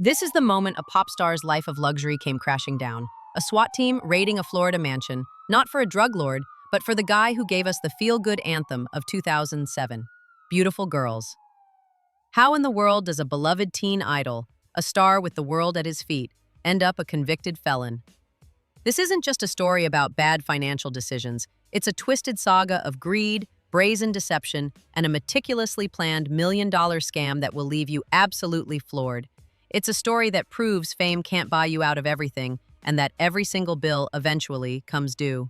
This is the moment a pop star's life of luxury came crashing down. A SWAT team raiding a Florida mansion, not for a drug lord, but for the guy who gave us the feel-good anthem of 2007, Beautiful Girls. How in the world does a beloved teen idol, a star with the world at his feet, end up a convicted felon? This isn't just a story about bad financial decisions. It's a twisted saga of greed, brazen deception, and a meticulously planned million-dollar scam that will leave you absolutely floored. It's a story that proves fame can't buy you out of everything, and that every single bill eventually comes due.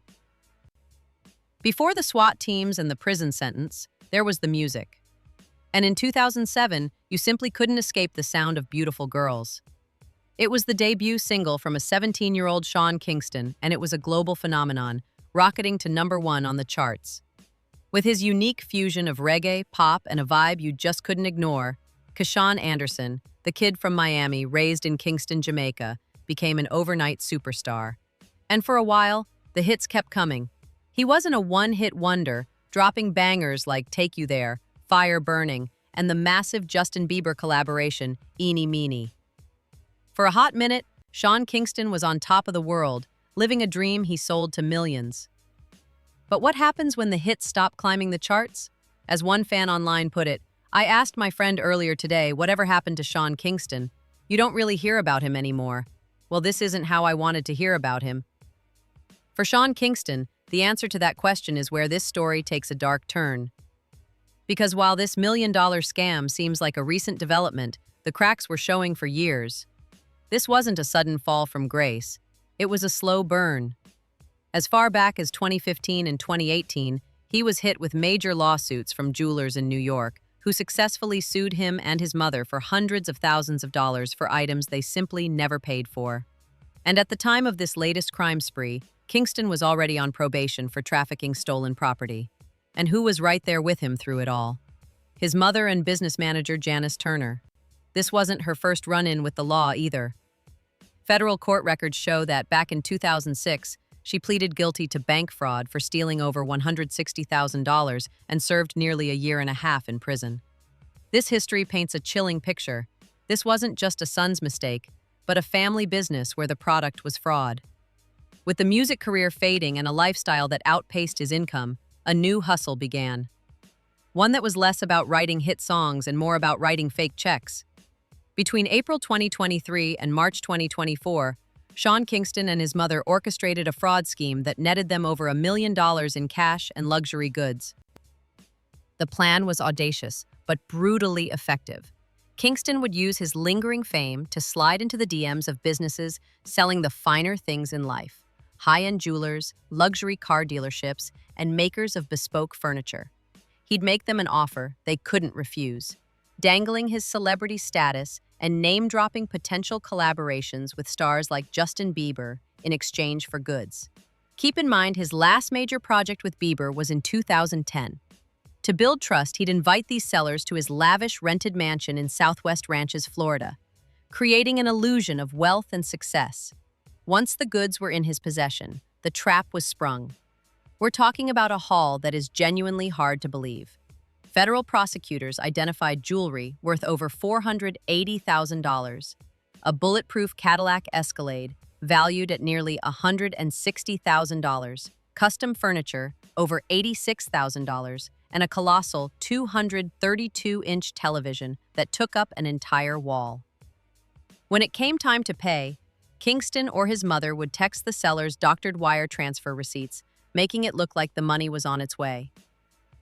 Before the SWAT teams and the prison sentence, there was the music. And in 2007, you simply couldn't escape the sound of Beautiful Girls. It was the debut single from a 17-year-old Sean Kingston, and it was a global phenomenon, rocketing to #1 on the charts. With his unique fusion of reggae, pop, and a vibe you just couldn't ignore, Sean Anderson, the kid from Miami raised in Kingston, Jamaica, became an overnight superstar. And for a while, the hits kept coming. He wasn't a one-hit wonder, dropping bangers like Take You There, Fire Burning, and the massive Justin Bieber collaboration, Eeny Meeny. For a hot minute, Sean Kingston was on top of the world, living a dream he sold to millions. But what happens when the hits stop climbing the charts? As one fan online put it, I asked my friend earlier today whatever happened to Sean Kingston. You don't really hear about him anymore. Well, this isn't how I wanted to hear about him. For Sean Kingston, the answer to that question is where this story takes a dark turn. Because while this million-dollar scam seems like a recent development, the cracks were showing for years. This wasn't a sudden fall from grace. It was a slow burn. As far back as 2015 and 2018, he was hit with major lawsuits from jewelers in New York, who successfully sued him and his mother for hundreds of thousands of dollars for items they simply never paid for. And at the time of this latest crime spree, Kingston was already on probation for trafficking stolen property. And who was right there with him through it all? His mother and business manager, Janice Turner. This wasn't her first run-in with the law either. Federal court records show that back in 2006, she pleaded guilty to bank fraud for stealing over $160,000 and served nearly a year and a half in prison. This history paints a chilling picture. This wasn't just a son's mistake, but a family business where the product was fraud. With the music career fading and a lifestyle that outpaced his income, a new hustle began. One that was less about writing hit songs and more about writing fake checks. Between April 2023 and March 2024, Sean Kingston and his mother orchestrated a fraud scheme that netted them over $1 million in cash and luxury goods. The plan was audacious, but brutally effective. Kingston would use his lingering fame to slide into the DMs of businesses selling the finer things in life: high-end jewelers, luxury car dealerships, and makers of bespoke furniture. He'd make them an offer they couldn't refuse, dangling his celebrity status and name-dropping potential collaborations with stars like Justin Bieber in exchange for goods. Keep in mind, his last major project with Bieber was in 2010. To build trust, he'd invite these sellers to his lavish rented mansion in Southwest Ranches, Florida, creating an illusion of wealth and success. Once the goods were in his possession, the trap was sprung. We're talking about a haul that is genuinely hard to believe. Federal prosecutors identified jewelry worth over $480,000, a bulletproof Cadillac Escalade valued at nearly $160,000, custom furniture over $86,000, and a colossal 232-inch television that took up an entire wall. When it came time to pay, Kingston or his mother would text the sellers doctored wire transfer receipts, making it look like the money was on its way.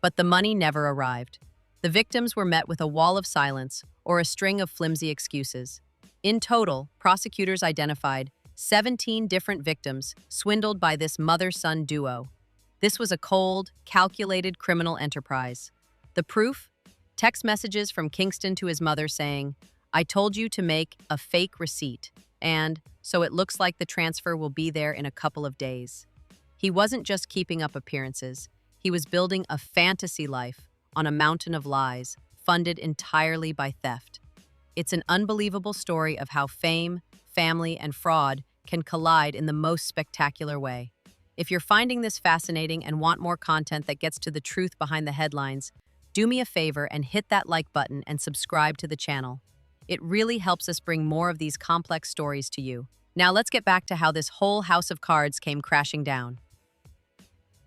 But the money never arrived. The victims were met with a wall of silence or a string of flimsy excuses. In total, prosecutors identified 17 different victims swindled by this mother-son duo. This was a cold, calculated criminal enterprise. The proof? Text messages from Kingston to his mother saying, "I told you to make a fake receipt, and so it looks like the transfer will be there in a couple of days." He wasn't just keeping up appearances. He was building a fantasy life on a mountain of lies, funded entirely by theft. It's an unbelievable story of how fame, family, and fraud can collide in the most spectacular way. If you're finding this fascinating and want more content that gets to the truth behind the headlines, do me a favor and hit that like button and subscribe to the channel. It really helps us bring more of these complex stories to you. Now let's get back to how this whole house of cards came crashing down.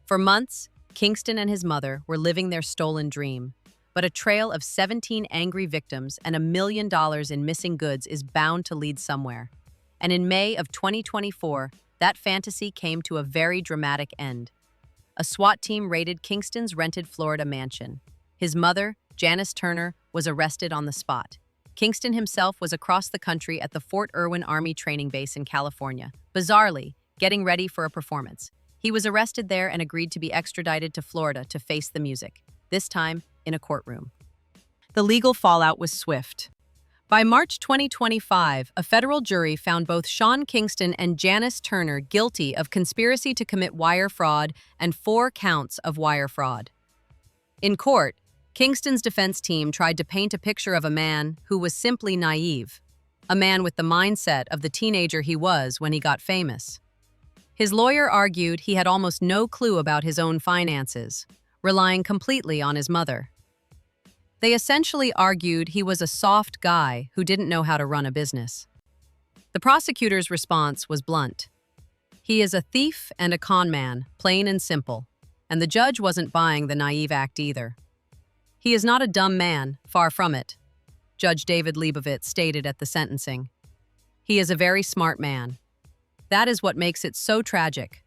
For months, Kingston and his mother were living their stolen dream, but a trail of 17 angry victims and $1 million in missing goods is bound to lead somewhere. And in May of 2024, that fantasy came to a very dramatic end. A SWAT team raided Kingston's rented Florida mansion. His mother, Janice Turner, was arrested on the spot. Kingston himself was across the country at the Fort Irwin Army Training Base in California, bizarrely, getting ready for a performance. He was arrested there and agreed to be extradited to Florida to face the music, this time in a courtroom. The legal fallout was swift. By March 2025, a federal jury found both Sean Kingston and Janice Turner guilty of conspiracy to commit wire fraud and 4 counts of wire fraud. In court, Kingston's defense team tried to paint a picture of a man who was simply naive, a man with the mindset of the teenager he was when he got famous. His lawyer argued he had almost no clue about his own finances, relying completely on his mother. They essentially argued he was a soft guy who didn't know how to run a business. The prosecutor's response was blunt. He is a thief and a con man, plain and simple, and the judge wasn't buying the naive act either. He is not a dumb man, far from it, Judge David Leibovitz stated at the sentencing. He is a very smart man. That is what makes it so tragic.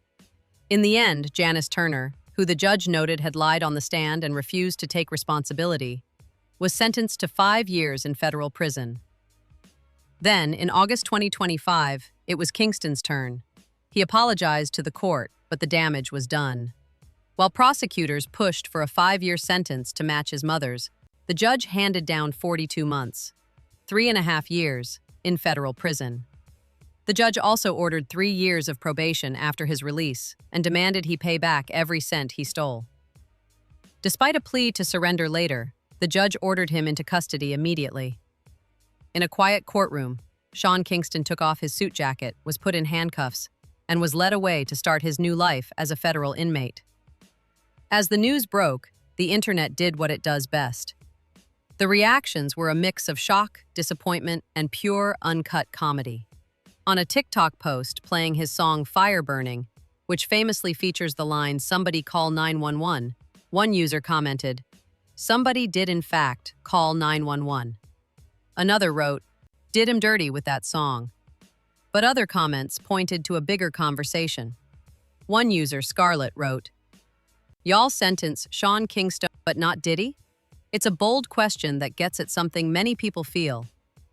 In the end, Janice Turner, who the judge noted had lied on the stand and refused to take responsibility, was sentenced to 5 years in federal prison. Then, in August 2025, it was Kingston's turn. He apologized to the court, but the damage was done. While prosecutors pushed for a 5-year sentence to match his mother's, the judge handed down 42 months, 3.5 years, in federal prison. The judge also ordered 3 years of probation after his release and demanded he pay back every cent he stole. Despite a plea to surrender later, the judge ordered him into custody immediately. In a quiet courtroom, Sean Kingston took off his suit jacket, was put in handcuffs, and was led away to start his new life as a federal inmate. As the news broke, the internet did what it does best. The reactions were a mix of shock, disappointment, and pure, uncut comedy. On a TikTok post playing his song Fire Burning, which famously features the line, "Somebody call 911, one user commented, "Somebody did in fact call 911. Another wrote, "Did him dirty with that song." But other comments pointed to a bigger conversation. One user, Scarlett, wrote, "Y'all sentence Sean Kingston, but not Diddy?" It's a bold question that gets at something many people feel,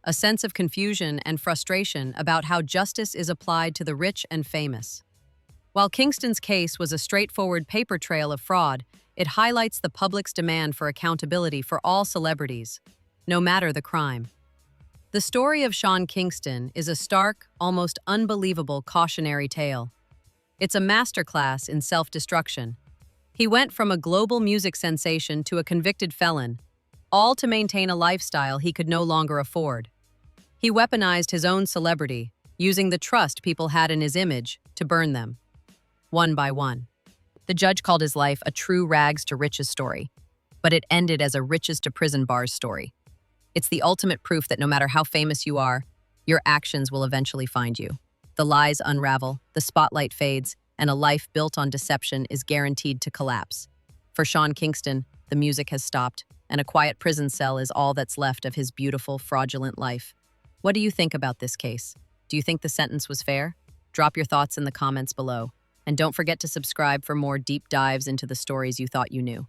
a sense of confusion and frustration about how justice is applied to the rich and famous. While Kingston's case was a straightforward paper trail of fraud, it highlights the public's demand for accountability for all celebrities, no matter the crime. The story of Sean Kingston is a stark, almost unbelievable cautionary tale. It's a masterclass in self-destruction. He went from a global music sensation to a convicted felon, all to maintain a lifestyle he could no longer afford. He weaponized his own celebrity, using the trust people had in his image to burn them, one by one. The judge called his life a true rags to riches story, but it ended as a riches to prison bars story. It's the ultimate proof that no matter how famous you are, your actions will eventually find you. The lies unravel, the spotlight fades, and a life built on deception is guaranteed to collapse. For Sean Kingston, the music has stopped, and a quiet prison cell is all that's left of his beautiful, fraudulent life. What do you think about this case? Do you think the sentence was fair? Drop your thoughts in the comments below. And don't forget to subscribe for more deep dives into the stories you thought you knew.